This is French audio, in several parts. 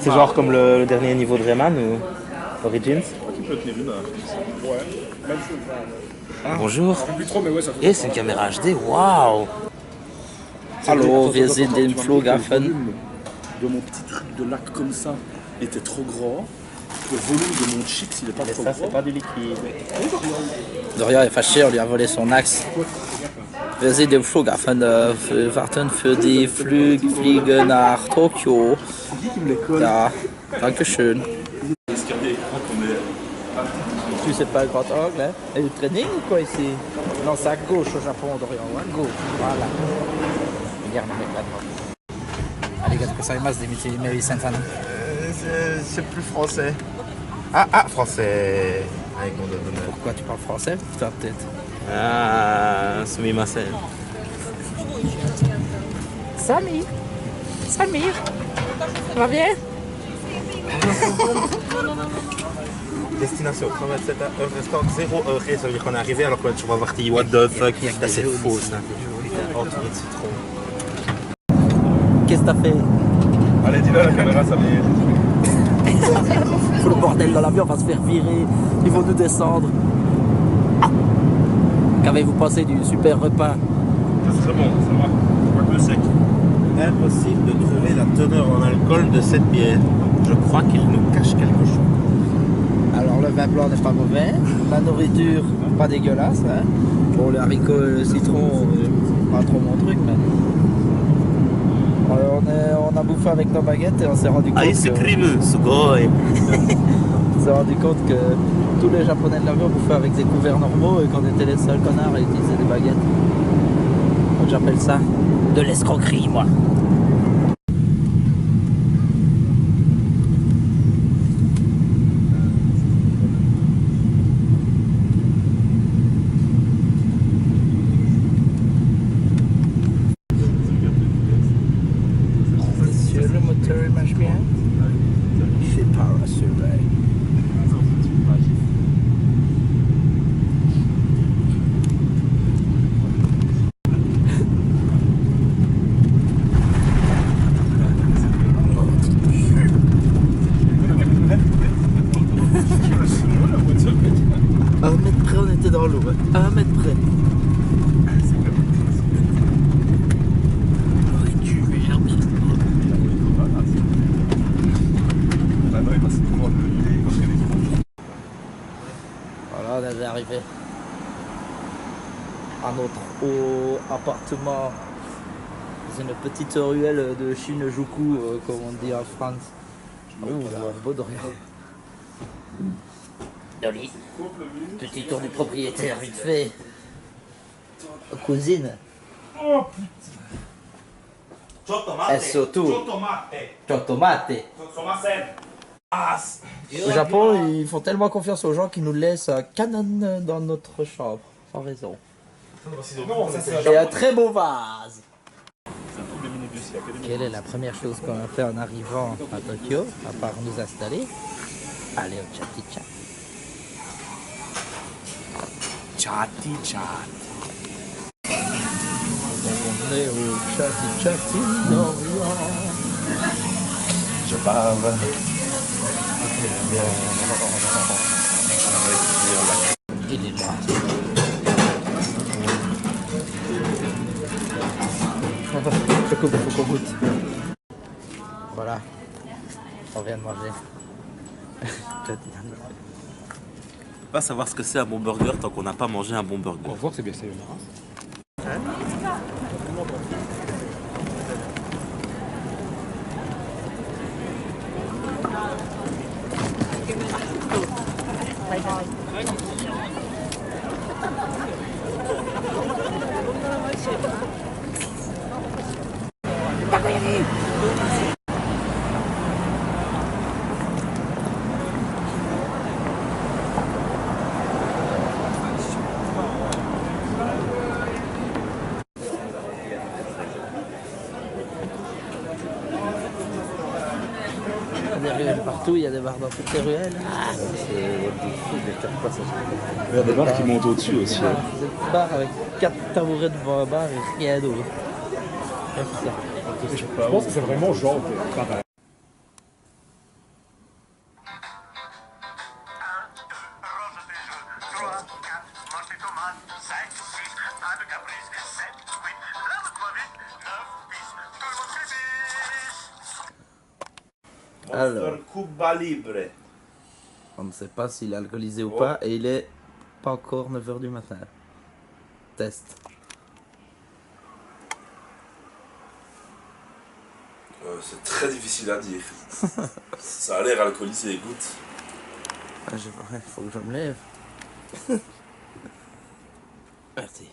C'est genre comme le dernier niveau de Rayman ou Origins. Bonjour. Et c'est une caméra HD, waouh. Hallo, wir sind im Flughafen. De mon petit truc de lac comme ça était trop grand. Le volume de mon chips, il est pas trop Ça, grand. c'est pas du liquide. Dorian est fâché, on lui a volé son axe. Wir sind im Flughafen, wir warten für die Flüge nach Tokio. Ja, danke schön. Tu sais pas le grand angle, hein? Et le training ou quoi ici? Non, c'est à gauche au Japon, Dorian, à gauche, voilà. Regarde avec la droite. Arigato gozaimasu, Mary Santana. C'est plus français. Ah, français. Avec mon honneur. Pourquoi tu parles français, putain de tête? Ah, sumimasen. Samir, Samir, ça va bien? Destination 87 restaurant 0 heure, ça veut dire qu'on est arrivé alors que tu vas voir what the fuck. Là, c'est faux ça. Entouré de citron. Qu'est-ce que t'as fait? Allez, dis-le à la caméra, ça m'est. Faut le bordel dans l'avion, on va se faire virer, ils vont nous descendre. Qu'avez-vous pensé du super repas? C'est très bon, ça va. Pas que le sec. Impossible de trouver la teneur en alcool de cette bière. Je crois qu'il nous cache quelque chose. Alors le vin blanc n'est pas mauvais, la nourriture pas dégueulasse. Hein. Bon, les haricots et le citron, pas trop mon truc, mais... On a bouffé avec nos baguettes et on s'est rendu compte Ice cream, sugoi. on s'est rendu compte que tous les japonais de l'avion bouffaient avec des couverts normaux et qu'on était les seuls connards à utiliser des baguettes. Donc j'appelle ça de l'escroquerie, moi. Le moteur marche bien. Il fait parasurveil. À 1 mètre près, on était dans l'eau. À 1 mètre près. Voilà, on est arrivé à notre haut appartement dans une petite ruelle de Shinjuku, comme on dit en France. Oh, beau de rien. Dolly, petit tour du propriétaire vite fait. Cousine. Oh putain. Et surtout, tomate. Au Japon, ils font tellement confiance aux gens qu'ils nous laissent un canon dans notre chambre, sans raison. Et un très beau vase. Quelle est la première chose qu'on a fait en arrivant à Tokyo, à part nous installer? Aller au Chatty Chat. Chatty chat. On est au Chatty Chatty d'Orient. Je bave. Il est là. Je coupe, faut qu'on goûte. Voilà, on vient de manger. Pas savoir ce que c'est un bon burger tant qu'on n'a pas mangé un bon burger. On va voir que c'est bien ça. Il y a des ruelles partout, il y a des bars dans toutes les ruelles. Il y a des bars qui montent au-dessus aussi. Hein. Des bars avec 4 tabourets devant un bar et rien d'autre. Je pense que c'est vraiment genre de travail. Alors. Cuba Libre. On ne sait pas s'il est alcoolisé ou pas et il est pas encore 9 h du matin. Test. C'est très difficile à dire. Ça a l'air alcoolisé, écoute. Ah, faut que je me lève. Merci.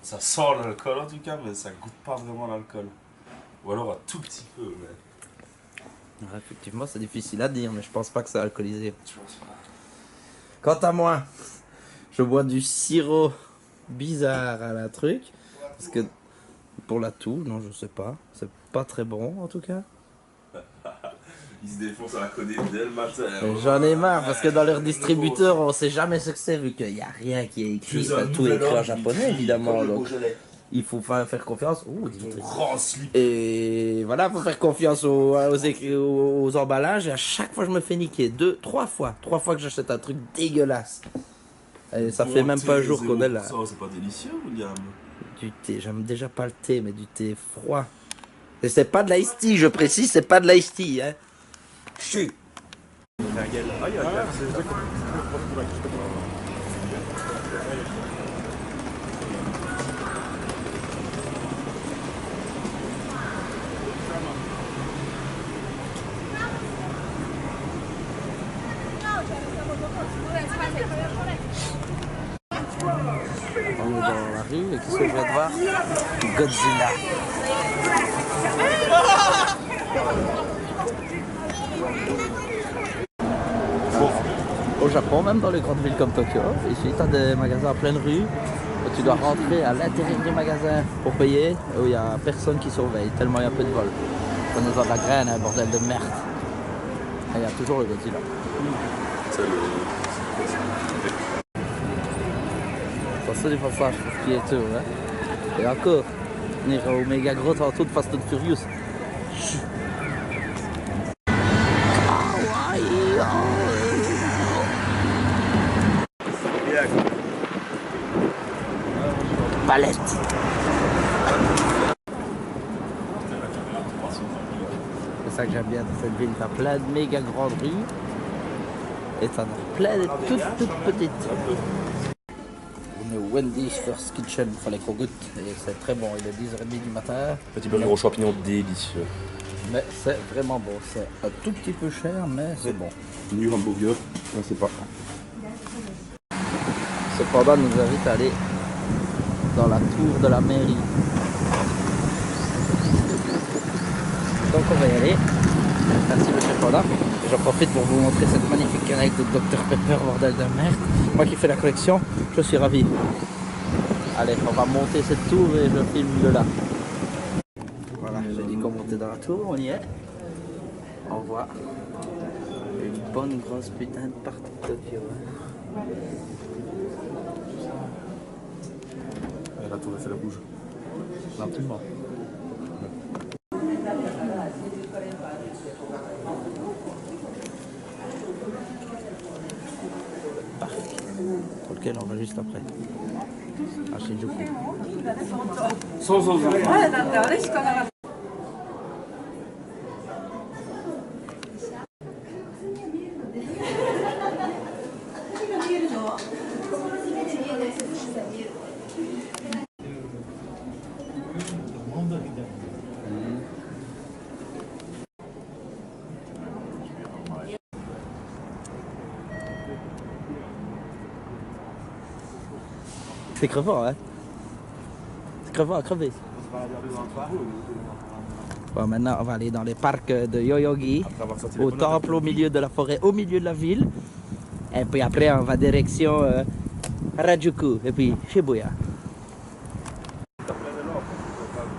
Ça sent l'alcool en tout cas, mais ça goûte pas vraiment l'alcool. Ou alors un tout petit peu, mais... Ouais, effectivement, c'est difficile à dire, mais je pense pas que c'est alcoolisé. Je pense pas. Quant à moi, je bois du sirop bizarre à la truc. Parce que pour la toux, non, je sais pas. C'est pas très bon en tout cas. Il se défonce à la connaître dès le matin. J'en ai marre parce que dans leur distributeur, on sait jamais ce que c'est vu qu'il n'y a rien qui est écrit. Tout est écrit en japonais évidemment. Donc il faut faire confiance. Et voilà, il faut faire confiance aux emballages. Et à chaque fois, je me fais niquer. 3 fois. 3 fois que j'achète un truc dégueulasse. Et ça fait même pas un jour qu'on est là. C'est pas délicieux, William? Du thé, j'aime déjà pas le thé, mais du thé froid. Et c'est pas de l'ice tea, je précise, c'est pas de l'ice tea, hein. Chut. On est dans la rue et qu'est-ce que je viens de voir? Godzilla. Au Japon, même dans les grandes villes comme Tokyo, ici tu as des magasins à pleine rue où tu dois rentrer à l'intérieur du magasin pour payer, où il n'y a personne qui surveille, tellement il y a peu de vol. On est dans la graine, un bordel de merde. Et il y a toujours le Godzilla. Ça c'est du passage piéteux, hein. Et encore, on ira au méga gros tantôt de Fast and Furious. Palette. C'est ça que j'aime bien dans cette ville, t'as plein de méga grandes rues et t'en as plein de toutes petites. On est au Wendy's First Kitchen, il fallait qu'on goûte et c'est très bon, il est 10h30 du matin. Petit burger aux champignons délicieux. Mais c'est vraiment bon, c'est un tout petit peu cher mais c'est bon. New hamburger, on sait pas. Cependant, nous invite à aller dans la tour de la mairie. Donc on va y aller. Merci monsieur Panda. J'en profite pour vous montrer cette magnifique canette de Dr Pepper, bordel de merde. Moi qui fais la collection, je suis ravi. Allez, on va monter cette tour et je filme de là. Voilà, j'ai dit qu'on montait dans la tour, on y est. On voit une bonne grosse putain de partie de Tokyo. La tour, elle fait la bouge. Gentiment. Pour lequel on va juste après. À Shinjuku. C'est crevant, hein? C'est crevant à crever. Bon, maintenant, on va aller dans les parcs de Yoyogi, au temple au milieu de la forêt, au milieu de la ville. Et puis après, on va direction Harajuku, et puis Shibuya.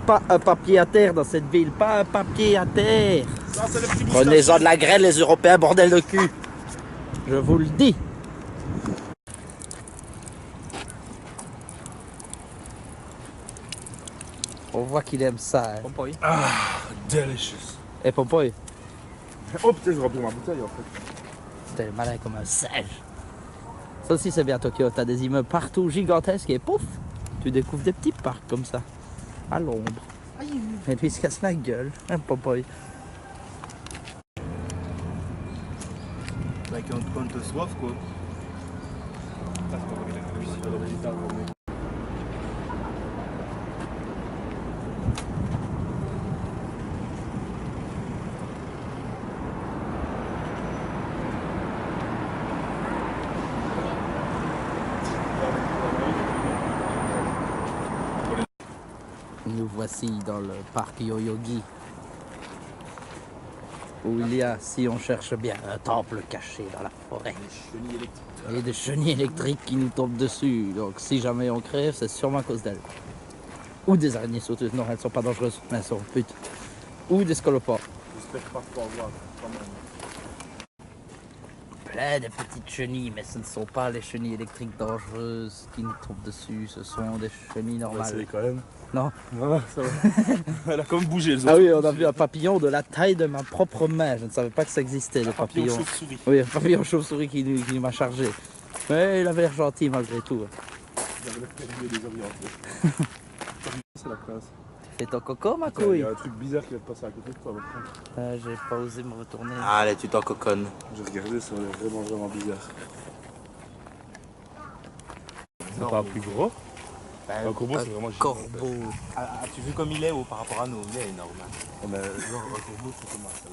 Pas un papier à terre dans cette ville, pas un papier à terre. Prenez-en de la graine, les Européens, bordel de cul. Je vous le dis. On voit qu'il aime ça. Hein. Pompoy. Ah, delicious. Et Pompoy, Oh putain, je remplis ma bouteille en fait. t'es malin comme un singe. Ça aussi c'est bien Tokyo, t'as des immeubles partout gigantesques et pouf, tu découvres des petits parcs comme ça, à l'ombre. Et puis il se casse la gueule, un Pompoy. Bah, quand t'as soif, quoi. Nous voici dans le parc Yoyogi, où il y a, si on cherche bien, un temple caché dans la forêt. Et des chenilles électriques qui nous tombent dessus. Donc si jamais on crève, c'est sûrement à cause d'elles. Ou des araignées sauteuses. Non, elles sont pas dangereuses, mais elles sont putes. Ou des scolopodes. J'espère pas pouvoir voir quand même. Plein de petites chenilles, mais ce ne sont pas les chenilles électriques dangereuses qui nous tombent dessus. Ce sont des chenilles normales. C'est quand même. Non. Ah, ça va. Elle a quand même bougé. Ah oui, on a vu un papillon de la taille de ma propre main. Je ne savais pas que ça existait, des papillons. Chauve-souris. Oui, un papillon chauve-souris qui m'a chargé. Mais il avait l'air gentil malgré tout. Il avait l'air perdu et désorienté. C'est la classe. Fais ton coco, ma Il couille. y a un truc bizarre qui va te passer à côté de toi. J'ai pas osé me retourner. Allez, tu t'en coconnes. J'ai regardé, ça a l'air vraiment bizarre. C'est pas plus gros. Un corbeau, c'est vraiment Corbeau. As-tu vu comme il est par rapport à nous? Il est énorme. Mais genre, un corbeau, c'est comment ça?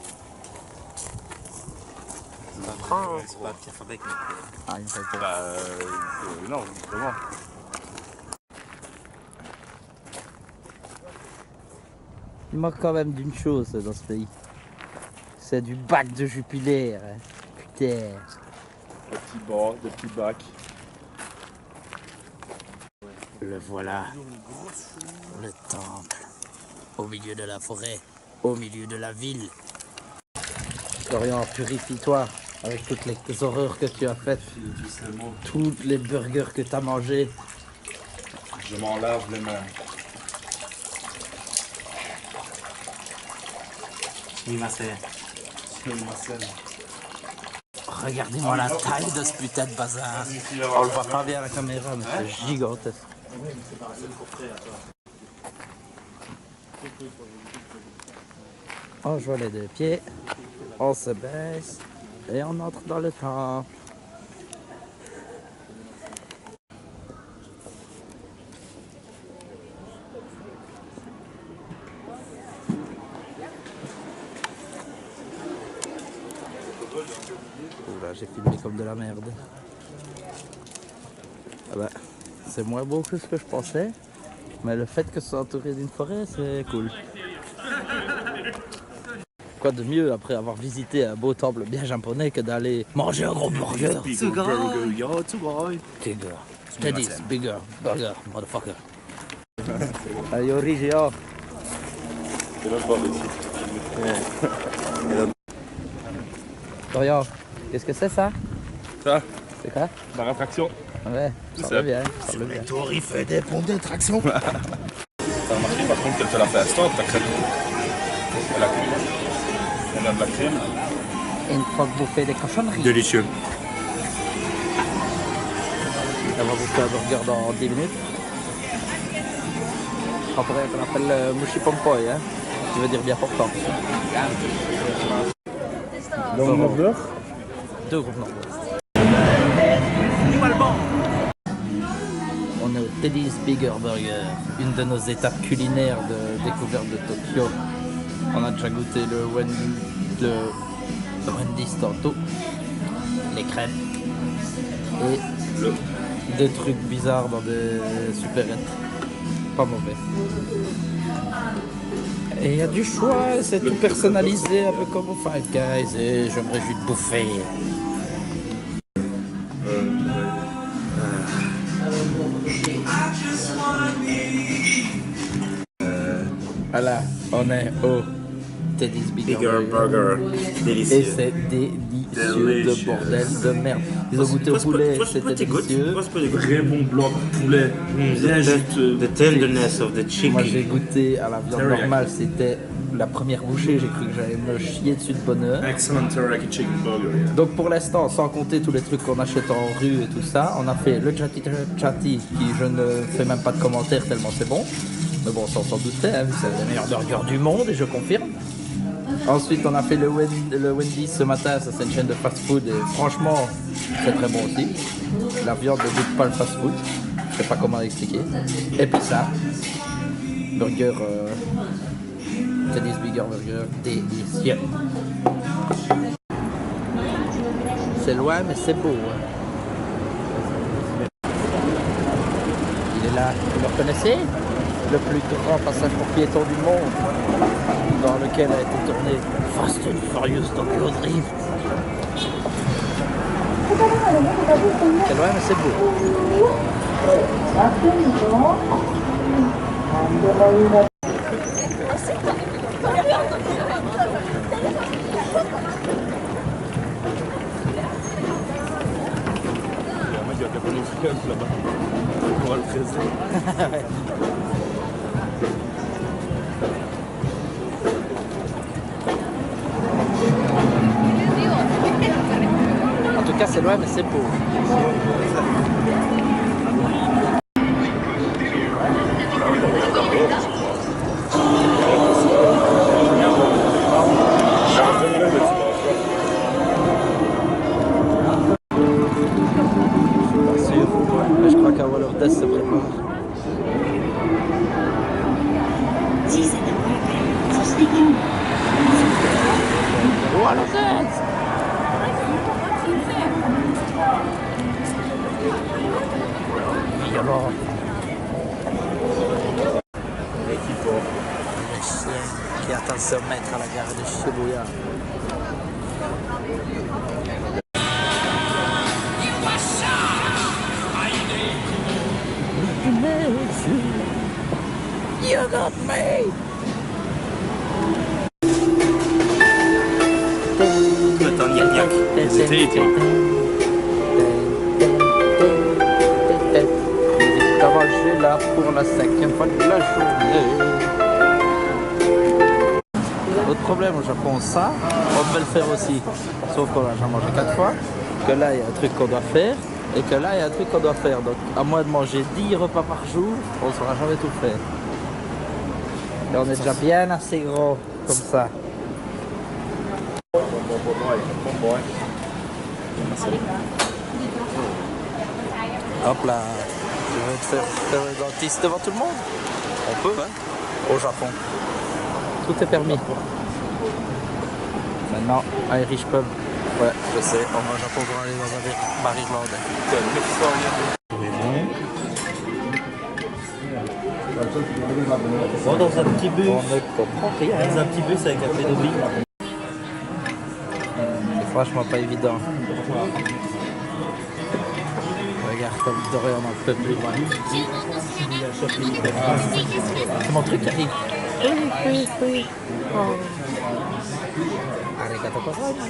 C'est pas Pierre Fabec. Ah, il me fait peur. Non, vraiment. Il manque quand même d'une chose dans ce pays. C'est du bac de Jupiler. Hein. Putain. Des petits bancs, des petits bacs. Le voilà. Le temple. Au milieu de la forêt. Au milieu de la ville. Dorian, purifie-toi avec toutes les horreurs que tu as faites. Tous les burgers que tu as mangés. Je m'en lave les mains. Oui, ma sœur. Regardez-moi la taille de ce putain de bazar. On le voit pas bien à la caméra, mais c'est gigantesque. On joue les deux pieds, on se baisse et on entre dans le temple. Oula, j'ai filmé comme de la merde. Ah bah, c'est moins beau que ce que je pensais, mais le fait que ce soit entouré d'une forêt, c'est cool. Quoi de mieux après avoir visité un beau temple bien japonais que d'aller manger un gros burger? Bigger. Teddy's bigger burger, motherfucker. Yorigio. Dorian, qu'est-ce que c'est ça? Ça, C'est quoi? la réfraction. Ouais, ça va bien, ça va bien. Il fait des pompes de traction. Ça a marché par contre qu'elle te l'a fait instant, ta crème. Elle a cuit. Elle a de la crème. Une fois que vous faites des cochonneries. Délicieux. On va bouffer un burger dans 10 minutes. On pourrait qu'on appelle le Mushi Pompoi, hein, qui veut dire bien portant. Dans le burger. Deux groupes normaux. On est au Teddy's Bigger Burger, une de nos étapes culinaires de découverte de Tokyo. On a déjà goûté le Wendy's tantôt, les crèmes et des trucs bizarres dans des supérettes. Pas mauvais. Et il y a du choix, c'est tout personnalisé, un peu comme au Five Guys, et je me réjouis de bouffer. Voilà, on est au Teddy's Bigger Burger. Et Délicieux. c'est délicieux de bordel de merde. Ils ont goûté au poulet, c'était délicieux. Très bon blanc de poulet. Bien juste. The tenderness of the chicken. Moi j'ai goûté à la viande normale, c'était la première bouchée, j'ai cru que j'allais me chier dessus de bonheur. Excellent teriyaki chicken burger. Donc pour l'instant, sans compter tous les trucs qu'on achète en rue et tout ça, on a fait le chati, qui je ne fais même pas de commentaires tellement c'est bon. Mais bon, ça on s'en doutait, hein, c'est le meilleur burger du monde et je confirme. Ensuite, on a fait le Wendy's ce matin, ça c'est une chaîne de fast-food et franchement, c'est très bon aussi. La viande ne goûte pas le fast-food, je sais pas comment l'expliquer. Et puis ça, burger, Dennis Bigger Burger, délicieux. C'est loin mais c'est beau. Hein. Il est là, vous le reconnaissez? Le plus grand passage pour piétons du monde, dans lequel a été tourné Fast and Furious Tokyo Drift. C'est loin mais c'est beau. là-bas. On va le presser. En tout cas, c'est loin, mais c'est beau. Je crois qu'à Wallerdes se prépare. Wallerdes! Alors, l'équipe qui attend de se mettre à la gare de Shibuya. You got me! Attends, gnac. J'ai là pour la 5e fois de la journée. Autre problème au Japon, ça, on peut le faire aussi. Sauf qu'on l'a déjà mangé 4 fois, que là il y a un truc qu'on doit faire, et que là il y a un truc qu'on doit faire. Donc à moins de manger 10 repas par jour, on ne saura jamais tout faire. Et on est déjà bien assez gros comme ça. Hop là. Tu veux te faire le dentiste devant tout le monde? On peut, hein? Au Japon. Tout est permis. Maintenant, Irish Pub. Ouais, je sais, on va au Japon pour aller dans un bar irlandais. Bon, dans un petit bus. On ne comprend rien. Dans un petit bus avec un pédophile. C'est franchement pas évident. Regarde comme Dorian on n'en peut plus. C'est mon truc qui arrive. Oui. Oh. Arigato gozaimasu.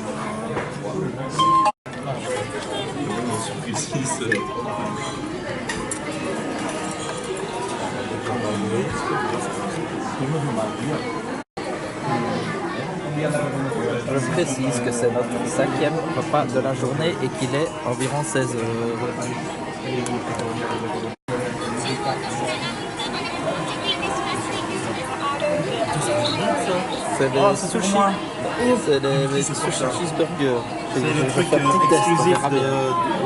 Je précise que c'est notre 5e repas de la journée et qu'il est environ 16 h. C'est des sushis. C'est des sushis cheeseburger. C'est le truc exclusif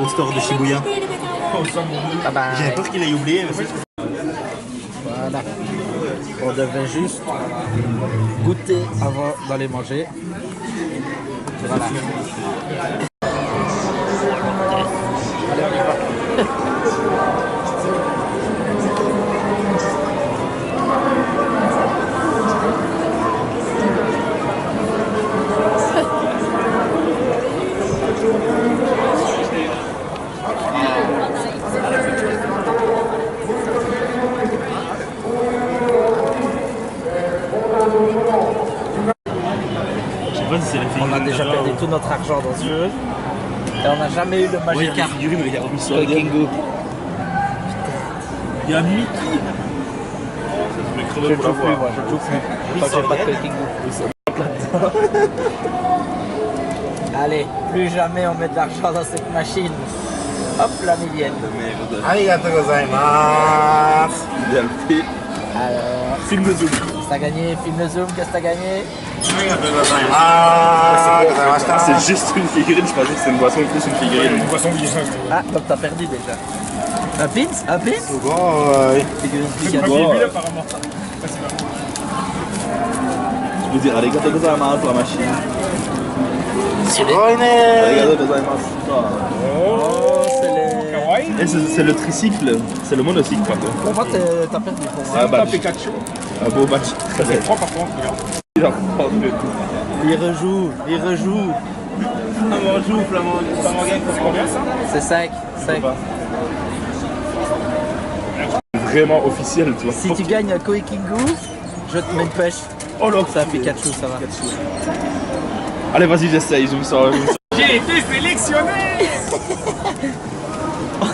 au store de Shibuya. Ah bah, j'avais peur qu'il ait oublié. Mais c'est... Voilà. On devait juste goûter avant d'aller manger. Voilà. Allez, on y va. On a déjà perdu tout notre argent dans ce jeu et on n'a jamais eu le Magikarp Kingu. Il y a Mickey. Je ne joue plus, moi, je ne joue plus. Quand j'ai pas de Kingu. Allez, plus jamais on met de l'argent dans cette machine. Hop, la millienne. Arigato gozaimasu. Il y a le fait. Alors, film de zoom. Qu'est-ce que t'as gagné? Filme le zoom, qu'est-ce que t'as gagné? C'est juste une figurine, je pensais que c'était une boisson plus une figurine. Une boisson glissante. Ah, donc t'as perdu déjà. Un pins? Un pins? Figurine C'est Pikachu. pas qu'il apparemment. Je veux dire, arigato gozaimasu la machine. Oh, Arigato gozaimasu. c'est les... Kawaii. Et c'est le tricycle, c'est le monocycle par contre. Pour moi, t'as perdu pour moi. Ah, Pas Pikachu. Un beau match. C'est 3 par contre, regarde. Il en prend deux. Il rejoue, il rejoue. Flamand joue, Flamand gagne. C'est combien ça? C'est 5. 5. Vraiment officiel, tu vois. Si tu gagnes un Koikingu, je te mets une pêche. Oh là, C'est un Pikachu, ça va. Allez, vas-y, j'essaye, je me sens. J'ai été sélectionné.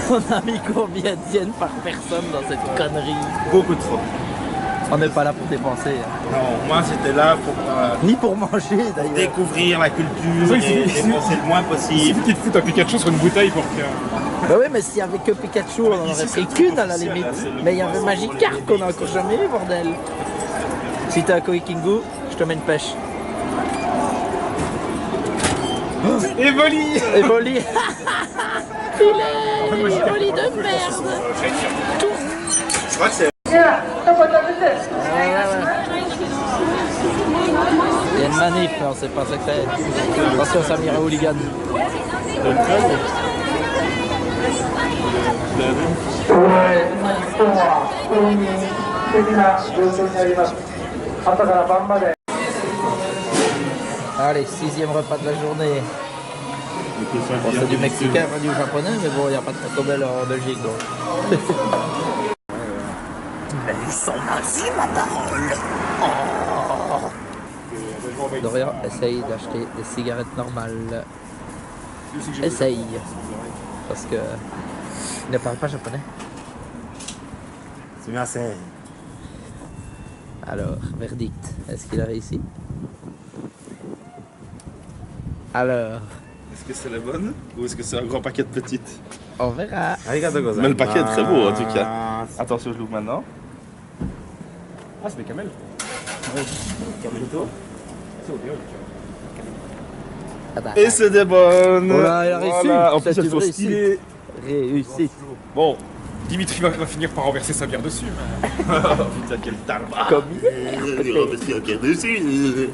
On a mis combien de yens par personne dans cette connerie? Beaucoup trop. On n'est pas là pour dépenser. Hein. Non, moi j'étais là pour Ni pour manger d'ailleurs. découvrir la culture Oui, et c'est- dépenser le moins Il possible. suffit qu'ils te foutent un Pikachu sur une bouteille pour que. Bah oui, mais s'il y avait que Pikachu, on en aurait pris qu'une à la limite. Mais il y avait Magikarp qu'on a encore jamais eu, bordel. Si t'as un Koikingu, je te mets une pêche. Evoli. Evoli. Evoli de merde. Je crois que c'est Il y a une manip, on sait pas ce que c'est. Attention, Samira Hooligan. 'Allez, 6e repas de la journée. Bon, c'est du mexicain, pas du japonais, mais bon, il n'y a pas de Taco Bell en Belgique donc. Mais ils sont nazis, ma parole! Dorian, essaye d'acheter des cigarettes normales. Essaye. Parce que il ne parle pas japonais. c'est bien c'est. Alors, verdict. Est-ce qu'il a réussi? Alors, Est-ce que c'est la bonne ou est-ce que c'est un grand paquet de petites? on verra. Arigato gozaimasu. Mais le paquet est très beau en tout cas. Attention, je l'ouvre maintenant. Ah, c'est des camels. Attends. Et c'est des bonnes. Oh là, il a réussi. Voilà. En C'est plus, elles une sont réussite. stylées. Réussite. Bon, Dimitri va finir par renverser sa bière dessus. putain, quel talent. Comme dessus.